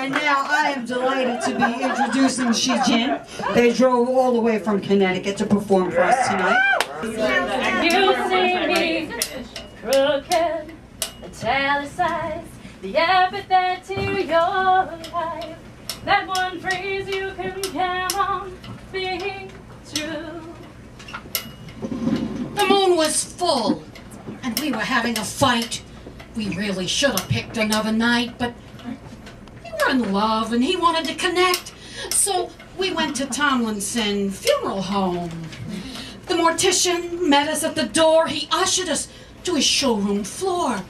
And now I am delighted to be introducing Shijin. They drove all the way from Connecticut to perform for us tonight. You see me crooked, italicize the epithet to your life. That one phrase you can count on being true. The moon was full, and we were having a fight. We really should have picked another night, but we were in love and he wanted to connect. So we went to Tomlinson Funeral Home. The mortician met us at the door. He ushered us to his showroom floor.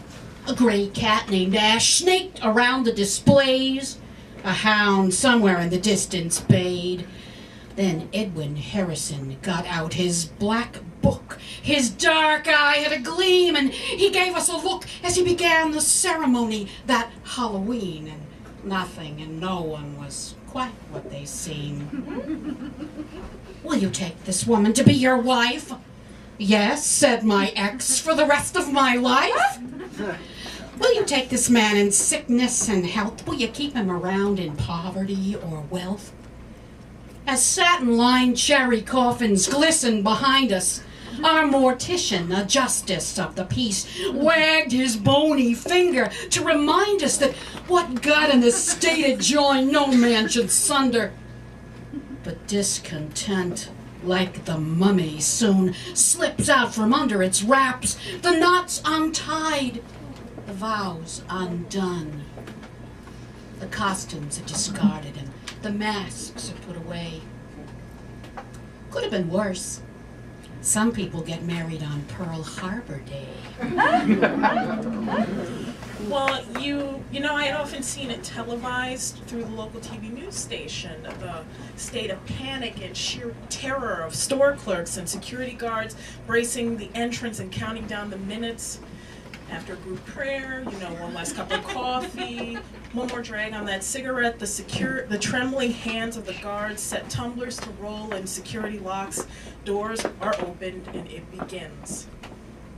A gray cat named Ash snaked around the displays. A hound somewhere in the distance bayed. Then Edwin Harrison got out his black book. His dark eye had a gleam, and he gave us a look as he began the ceremony that Halloween. And nothing and no one was quite what they seem. Will you take this woman to be your wife? Yes, said my ex, for the rest of my life. Will you take this man in sickness and health? Will you keep him around in poverty or wealth? As satin-lined cherry coffins glistened behind us, our mortician, a justice of the peace, wagged his bony finger to remind us that what God in the state of joy no man should sunder. But discontent, like the mummy, soon slips out from under its wraps, the knots untied, the vows undone. The costumes are discarded and the masks are put away. Could have been worse. Some people get married on Pearl Harbor Day. Well, you know, I had often seen it televised through the local TV news station, the state of panic and sheer terror of store clerks and security guards bracing the entrance and counting down the minutes. After group prayer, you know, one last cup of coffee, one more drag on that cigarette, the trembling hands of the guards set tumblers to roll and security locks. Doors are opened and it begins.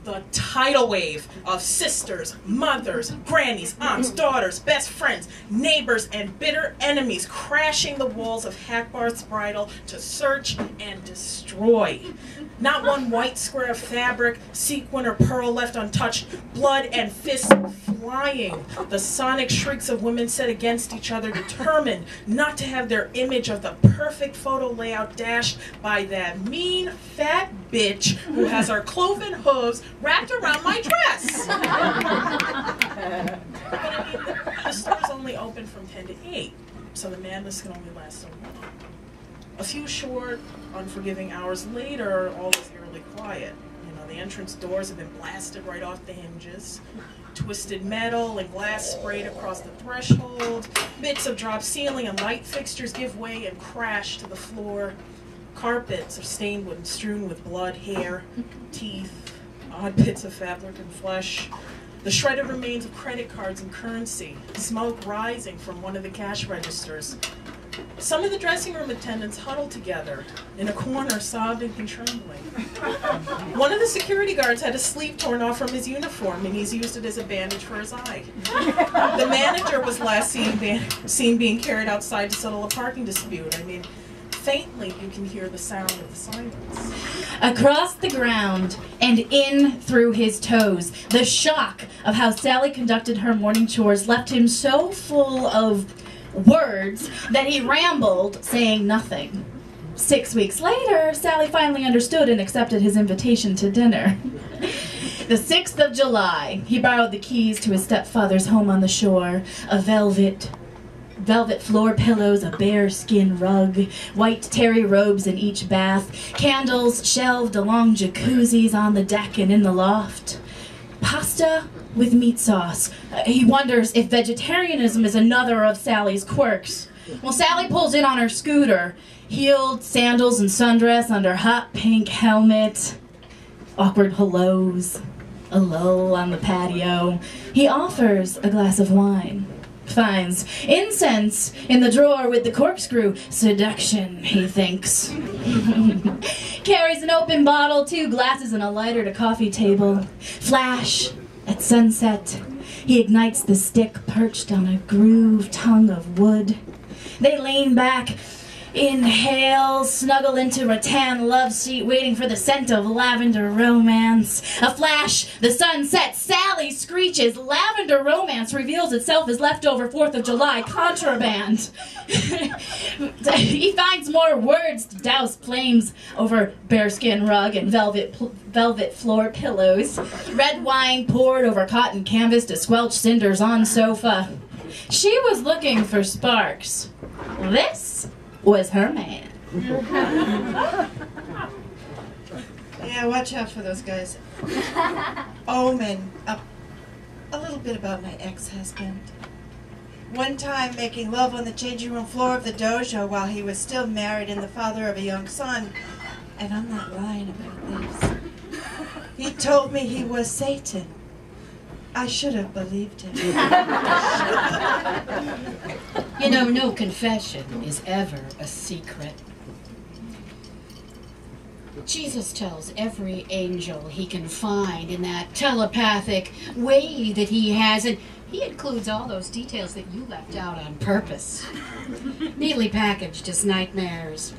The tidal wave of sisters, mothers, grannies, aunts, daughters, best friends, neighbors, and bitter enemies crashing the walls of Hackbarth's Bridal to search and destroy. Not one white square of fabric, sequin, or pearl left untouched, blood and fists flying. The sonic shrieks of women set against each other, determined not to have their image of the perfect photo layout dashed by that mean, fat bitch who has our cloven hooves wrapped around my dress. But I mean, the store's only open from 10 to 8, so the madness can only last so long. A few short, unforgiving hours later, all is eerily quiet. You know, the entrance doors have been blasted right off the hinges. Twisted metal and glass sprayed across the threshold. Bits of drop ceiling and light fixtures give way and crash to the floor. Carpets are stained and strewn with blood, hair, teeth, odd bits of fabric and flesh. The shredded remains of credit cards and currency. Smoke rising from one of the cash registers. Some of the dressing room attendants huddled together in a corner, sobbing and trembling. One of the security guards had a sleeve torn off from his uniform, and he's used it as a bandage for his eye. The manager was last seen being carried outside to settle a parking dispute. I mean, faintly you can hear the sound of the silence. Across the ground and in through his toes, the shock of how Sally conducted her morning chores left him so full of words that he rambled, saying nothing. 6 weeks later, Sally finally understood and accepted his invitation to dinner. The 6th of July, he borrowed the keys to his stepfather's home on the shore, a velvet floor pillows, a bear skin rug, white terry robes in each bath, candles shelved along jacuzzis on the deck and in the loft. Pasta with meat sauce. He wonders if vegetarianism is another of Sally's quirks. Well, Sally pulls in on her scooter, heeled sandals and sundress under hot pink helmet, awkward hellos, a lull on the patio. He offers a glass of wine. Finds incense in the drawer with the corkscrew. Seduction, he thinks. Carries an open bottle, 2 glasses, and a lighter to coffee table. Flash at sunset. He ignites the stick perched on a grooved tongue of wood. They lean back, inhale, snuggle into rattan love seat, waiting for the scent of lavender romance. A flash, the sun sets, Sally screeches, lavender romance reveals itself as leftover 4th of July contraband. He finds more words to douse flames over bearskin rug and velvet floor pillows. Red wine poured over cotton canvas to squelch cinders on sofa. She was looking for sparks. This was her man. Yeah, watch out for those guys. Omen. A little bit about my ex-husband. One time making love on the changing room floor of the dojo while he was still married and the father of a young son. And I'm not lying about this. He told me he was Satan. I should have believed him. You know, no confession is ever a secret. Jesus tells every angel he can find in that telepathic way that he has, and he includes all those details that you left out on purpose, neatly packaged as nightmares.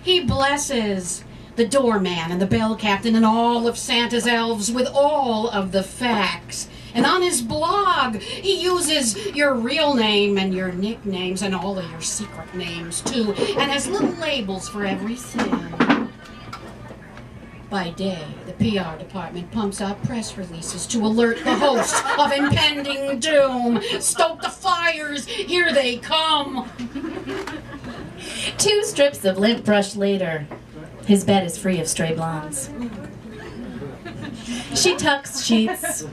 He blesses the doorman and the bell captain and all of Santa's elves with all of the facts. And on his blog, he uses your real name and your nicknames and all of your secret names, too, and has little labels for every sin. By day, the PR department pumps out press releases to alert the hosts of impending doom. Stoke the fires, here they come. 2 strips of lint brush later, his bed is free of stray blondes. She tucks sheets,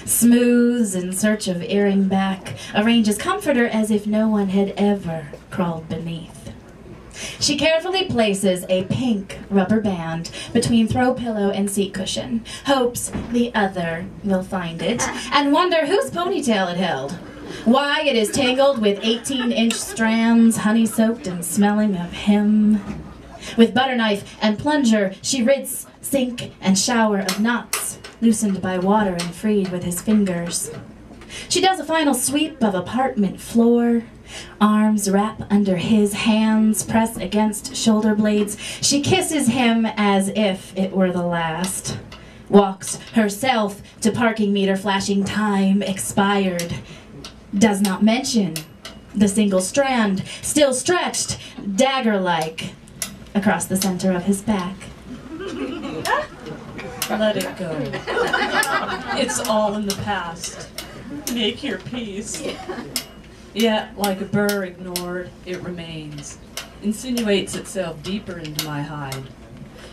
smooths in search of earring back, arranges comforter as if no one had ever crawled beneath. She carefully places a pink rubber band between throw pillow and seat cushion, hopes the other will find it, and wonder whose ponytail it held. Why it is tangled with 18-inch strands, honey-soaked and smelling of him. With butter knife and plunger, she rids sink and shower of knots, loosened by water and freed with his fingers. She does a final sweep of apartment floor. Arms wrap under his hands, press against shoulder blades. She kisses him as if it were the last. Walks herself to parking meter flashing time expired. Does not mention the single strand, still stretched, dagger-like, across the center of his back. Let it go. It's all in the past. Make your peace. Yet, like a burr ignored, it remains, insinuates itself deeper into my hide,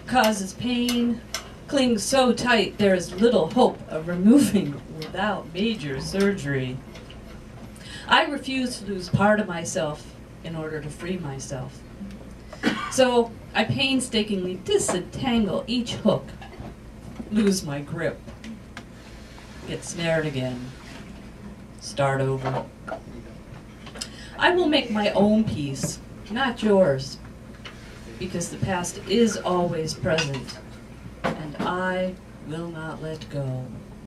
causes pain, clings so tight there is little hope of removing without major surgery. I refuse to lose part of myself in order to free myself. So I painstakingly disentangle each hook, lose my grip, get snared again, start over. I will make my own peace, not yours, because the past is always present, and I will not let go.